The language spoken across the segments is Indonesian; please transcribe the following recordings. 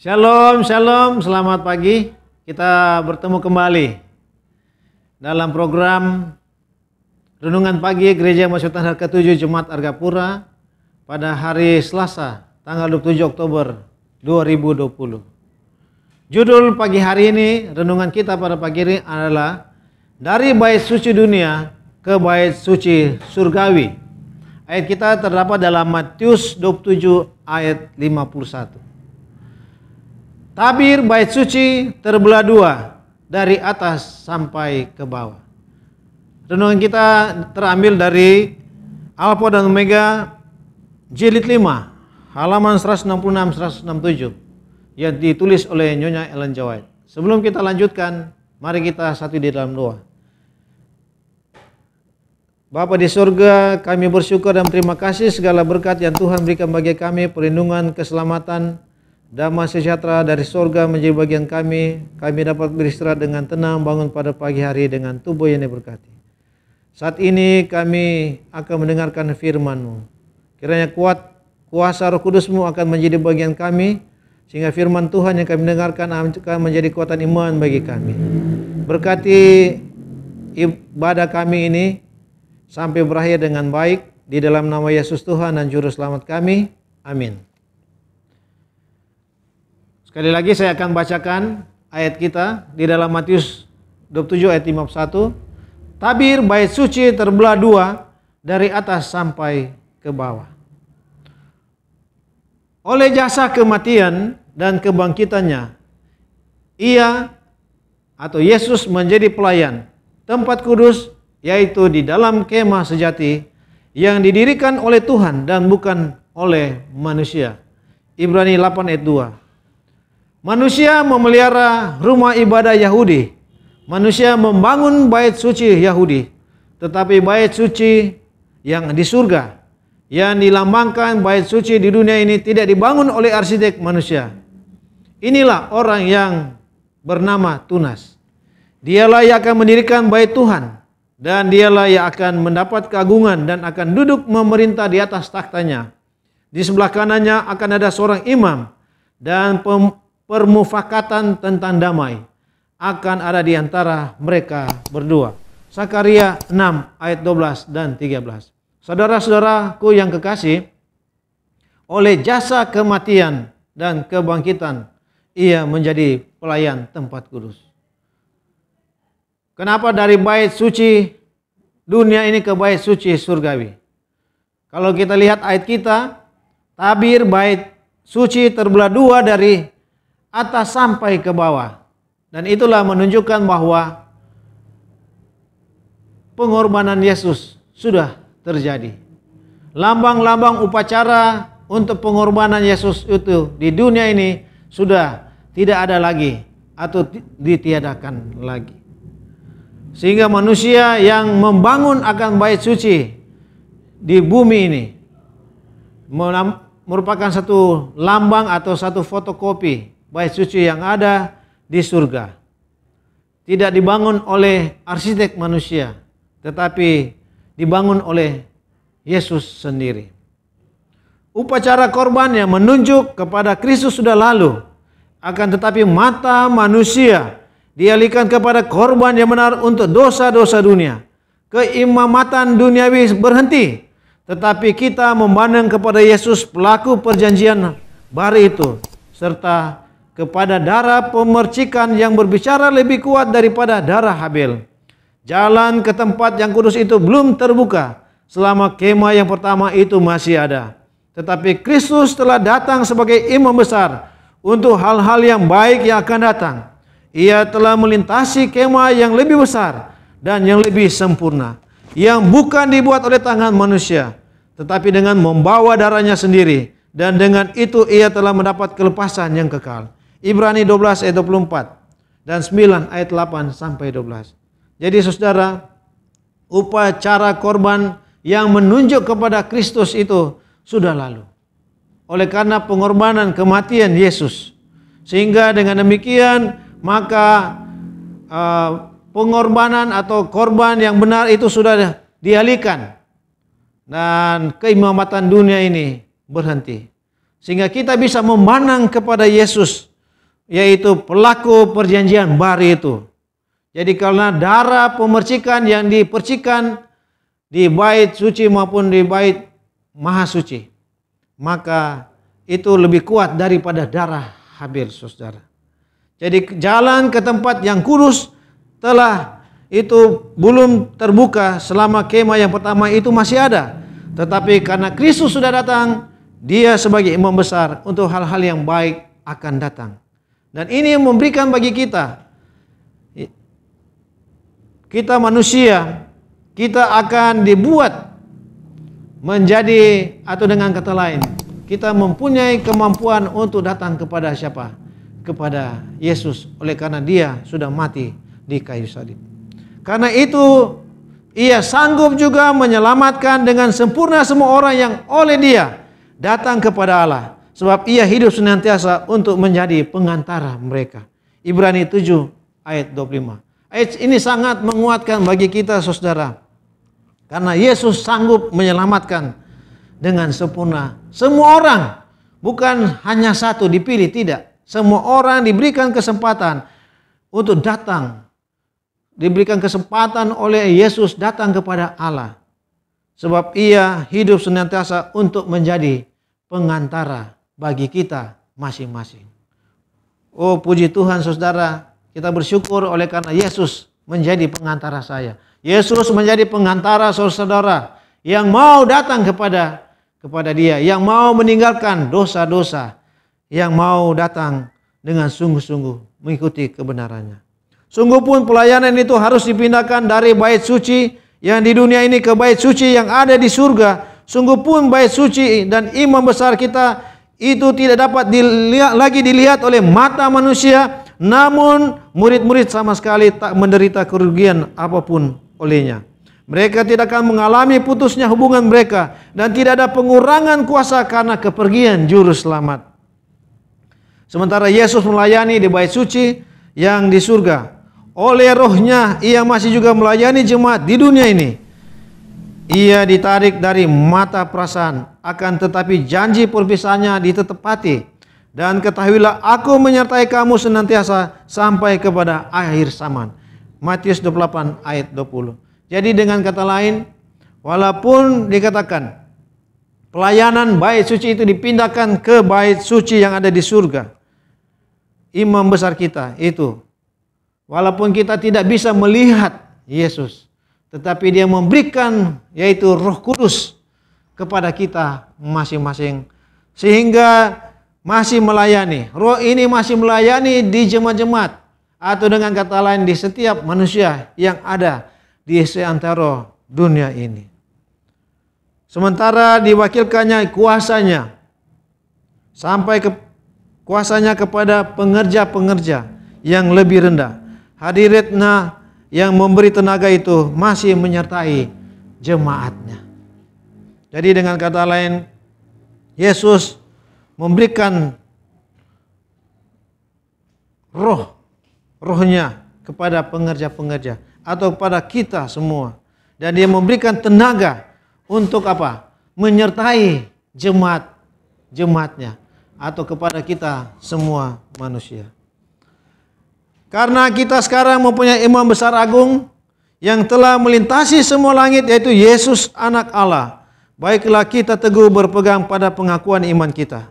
Shalom, shalom, selamat pagi. Kita bertemu kembali dalam program Renungan Pagi Gereja Maksudtan Hari ke-7 Jemaat Argapura pada hari Selasa, tanggal 27 Oktober 2020. Judul pagi hari ini, renungan kita pada pagi ini adalah Dari Bait Suci Dunia ke Bait Suci Surgawi. Ayat kita terdapat dalam Matius 27 ayat 51. Tabir bait suci terbelah dua dari atas sampai ke bawah. Renungan kita terambil dari Alfa dan Omega jilid 5 halaman 166-167 yang ditulis oleh Nyonya Ellen G. White. Sebelum kita lanjutkan, mari kita satu di dalam doa. Bapa di surga, kami bersyukur dan terima kasih segala berkat yang Tuhan berikan bagi kami, perlindungan, keselamatan, damai sejahtera dari surga menjadi bagian kami. Kami dapat beristirahat dengan tenang, bangun pada pagi hari dengan tubuh yang diberkati. Saat ini kami akan mendengarkan firman-Mu. Kiranya kuasa Roh Kudus-Mu akan menjadi bagian kami, sehingga firman Tuhan yang kami dengarkan akan menjadi kekuatan iman bagi kami. Berkati ibadah kami ini sampai berakhir dengan baik, di dalam nama Yesus Tuhan dan Juru Selamat kami. Amin. Sekali lagi saya akan bacakan ayat kita di dalam Matius 27 ayat 51. Tabir bait suci terbelah dua dari atas sampai ke bawah. Oleh jasa kematian dan kebangkitannya, ia atau Yesus menjadi pelayan tempat kudus, yaitu di dalam kemah sejati yang didirikan oleh Tuhan dan bukan oleh manusia. Ibrani 8 ayat 2. Manusia memelihara rumah ibadah Yahudi. Manusia membangun bait suci Yahudi. Tetapi bait suci yang di surga, yang dilambangkan bait suci di dunia ini, tidak dibangun oleh arsitek manusia. Inilah orang yang bernama Tunas. Dialah yang akan mendirikan bait Tuhan, dan dialah yang akan mendapat keagungan dan akan duduk memerintah di atas takhtanya. Di sebelah kanannya akan ada seorang imam, dan permufakatan tentang damai akan ada di antara mereka berdua. Sakaria 6 ayat 12 dan 13. Saudara-saudaraku yang kekasih, oleh jasa kematian dan kebangkitan, ia menjadi pelayan tempat kudus. Kenapa dari bait suci dunia ini ke bait suci surgawi? Kalau kita lihat ayat kita, tabir bait suci terbelah dua dari atas sampai ke bawah. Dan itulah menunjukkan bahwa pengorbanan Yesus sudah terjadi. Lambang-lambang upacara untuk pengorbanan Yesus itu di dunia ini sudah tidak ada lagi atau ditiadakan lagi. Sehingga manusia yang membangun akan bait suci di bumi ini merupakan satu lambang atau satu fotokopi bait suci yang ada di surga. Tidak dibangun oleh arsitek manusia, tetapi dibangun oleh Yesus sendiri. Upacara korban yang menunjuk kepada Kristus sudah lalu, akan tetapi mata manusia dialihkan kepada korban yang benar untuk dosa-dosa dunia. Keimamatan duniawi berhenti, tetapi kita memandang kepada Yesus pelaku perjanjian baru itu, serta kepada darah pemercikan yang berbicara lebih kuat daripada darah Habel. Jalan ke tempat yang kudus itu belum terbuka selama kemah yang pertama itu masih ada. Tetapi Kristus telah datang sebagai imam besar untuk hal-hal yang baik yang akan datang. Ia telah melintasi kemah yang lebih besar dan yang lebih sempurna, yang bukan dibuat oleh tangan manusia, tetapi dengan membawa darahnya sendiri, dan dengan itu ia telah mendapat kelepasan yang kekal. Ibrani 12 ayat 24 dan 9 ayat 8 sampai 12. Jadi saudara, upacara korban yang menunjuk kepada Kristus itu sudah lalu. Oleh karena pengorbanan kematian Yesus. Sehingga dengan demikian maka pengorbanan atau korban yang benar itu sudah dialihkan. Dan keimamatan dunia ini berhenti. Sehingga kita bisa memandang kepada Yesus yaitu pelaku perjanjian baru itu. Jadi karena darah pemercikan yang dipercikan di bait suci maupun di bait maha suci, maka itu lebih kuat daripada darah Habil, saudara. Jadi jalan ke tempat yang kudus telah itu belum terbuka selama kemah yang pertama itu masih ada. Tetapi karena Kristus sudah datang, dia sebagai imam besar untuk hal-hal yang baik akan datang. Dan ini yang memberikan bagi kita manusia, kita akan dibuat menjadi, atau dengan kata lain, kita mempunyai kemampuan untuk datang kepada siapa? Kepada Yesus, oleh karena dia sudah mati di kayu salib. Karena itu ia sanggup juga menyelamatkan dengan sempurna semua orang yang oleh dia datang kepada Allah. Sebab ia hidup senantiasa untuk menjadi pengantara mereka. Ibrani 7 ayat 25. Ayat ini sangat menguatkan bagi kita, saudara. Karena Yesus sanggup menyelamatkan dengan sempurna semua orang. Bukan hanya satu dipilih, tidak. Semua orang diberikan kesempatan untuk datang. Diberikan kesempatan oleh Yesus datang kepada Allah. Sebab ia hidup senantiasa untuk menjadi pengantara bagi kita masing-masing. Oh, puji Tuhan, saudara. Kita bersyukur oleh karena Yesus menjadi pengantara saya. Yesus menjadi pengantara saudara-saudara yang mau datang kepada dia, yang mau meninggalkan dosa-dosa, yang mau datang dengan sungguh-sungguh mengikuti kebenarannya. Sungguh pun pelayanan itu harus dipindahkan dari bait suci yang di dunia ini ke bait suci yang ada di surga. Sungguh pun bait suci dan imam besar kita itu tidak dapat lagi dilihat oleh mata manusia, namun murid-murid sama sekali tak menderita kerugian apapun olehnya. Mereka tidak akan mengalami putusnya hubungan mereka dan tidak ada pengurangan kuasa karena kepergian juru selamat. Sementara Yesus melayani di bait suci yang di surga, oleh rohnya ia masih juga melayani jemaat di dunia ini. Ia ditarik dari mata perasaan, akan tetapi janji perpisahannya ditetapati. Dan ketahuilah aku menyertai kamu senantiasa sampai kepada akhir zaman. Matius 28 ayat 20. Jadi dengan kata lain, walaupun dikatakan pelayanan bait suci itu dipindahkan ke bait suci yang ada di surga, imam besar kita itu, walaupun kita tidak bisa melihat Yesus, tetapi dia memberikan yaitu Roh Kudus kepada kita masing-masing, sehingga masih melayani. Roh ini masih melayani di jemaat-jemaat, atau dengan kata lain di setiap manusia yang ada di seantero dunia ini. Sementara diwakilkannya kuasanya sampai ke kuasanya kepada pengerja-pengerja yang lebih rendah. Hadiratnya yang memberi tenaga itu masih menyertai jemaatnya. Jadi dengan kata lain, Yesus memberikan rohnya kepada pengerja-pengerja atau kepada kita semua. Dan dia memberikan tenaga untuk apa? Menyertai jemaatnya atau kepada kita semua manusia. Karena kita sekarang mempunyai imam besar agung yang telah melintasi semua langit, yaitu Yesus anak Allah. Baiklah kita teguh berpegang pada pengakuan iman kita.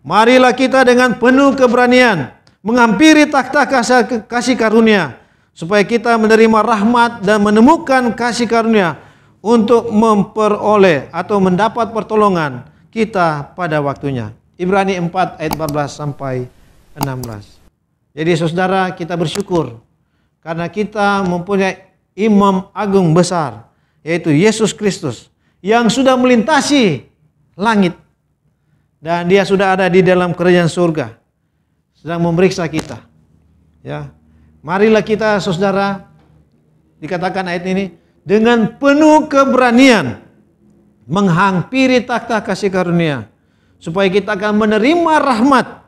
Marilah kita dengan penuh keberanian menghampiri takhta kasih karunia, supaya kita menerima rahmat dan menemukan kasih karunia untuk memperoleh atau mendapat pertolongan kita pada waktunya. Ibrani 4 ayat 14 sampai 16. Jadi saudara, kita bersyukur karena kita mempunyai imam agung besar, yaitu Yesus Kristus, yang sudah melintasi langit dan dia sudah ada di dalam kerajaan surga, sedang memeriksa kita. Ya, marilah kita saudara, dikatakan ayat ini, dengan penuh keberanian menghampiri takhta kasih karunia, supaya kita akan menerima rahmat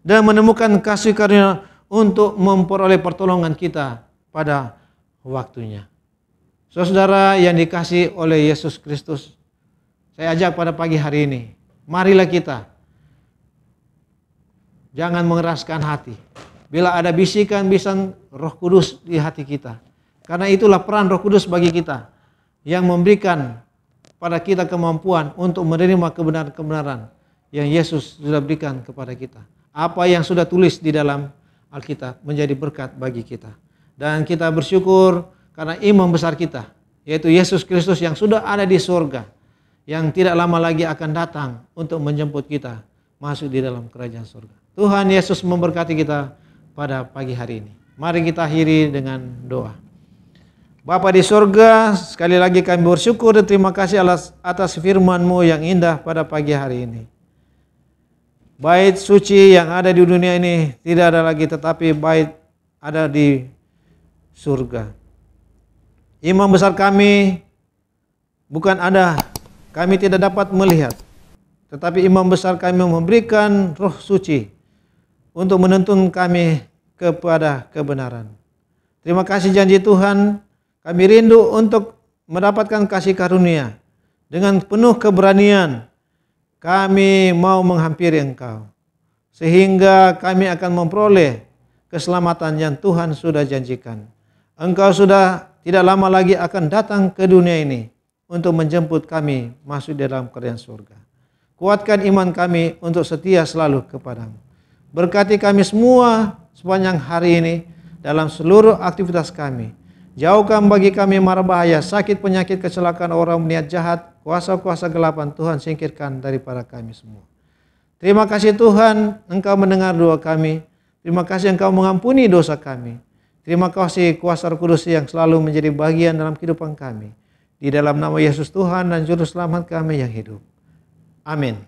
dan menemukan kasih karunia untuk memperoleh pertolongan kita pada waktunya. Saudara yang dikasihi oleh Yesus Kristus, saya ajak pada pagi hari ini, marilah kita Jangan mengeraskan hati. Bila ada bisikan-bisikan Roh Kudus di hati kita. Karena itulah peran Roh Kudus bagi kita. Yang memberikan pada kita kemampuan untuk menerima kebenaran-kebenaran yang Yesus sudah berikan kepada kita. Apa yang sudah tulis di dalam Alkitab menjadi berkat bagi kita. Dan kita bersyukur karena imam besar kita, yaitu Yesus Kristus yang sudah ada di surga, yang tidak lama lagi akan datang untuk menjemput kita masuk di dalam kerajaan surga. Tuhan Yesus memberkati kita pada pagi hari ini. Mari kita akhiri dengan doa. Bapa di surga, sekali lagi kami bersyukur dan terima kasih atas firman-Mu yang indah pada pagi hari ini. Bait suci yang ada di dunia ini tidak ada lagi, tetapi bait ada di surga. Imam besar kami bukan ada, kami tidak dapat melihat, tetapi imam besar kami memberikan Roh Suci untuk menuntun kami kepada kebenaran. Terima kasih janji Tuhan, kami rindu untuk mendapatkan kasih karunia. Dengan penuh keberanian kami mau menghampiri Engkau, sehingga kami akan memperoleh keselamatan yang Tuhan sudah janjikan. Engkau sudah tidak lama lagi akan datang ke dunia ini untuk menjemput kami masuk dalam kerajaan surga. Kuatkan iman kami untuk setia selalu kepadamu. Berkati kami semua sepanjang hari ini dalam seluruh aktivitas kami. Jauhkan bagi kami mara bahaya, sakit, penyakit, kecelakaan, orang niat jahat, kuasa-kuasa gelapan. Tuhan singkirkan daripada kami semua. Terima kasih Tuhan, Engkau mendengar doa kami. Terima kasih Engkau mengampuni dosa kami. Terima kasih kuasa Roh Kudus yang selalu menjadi bagian dalam kehidupan kami. Di dalam nama Yesus Tuhan dan Juru Selamat kami yang hidup. Amin.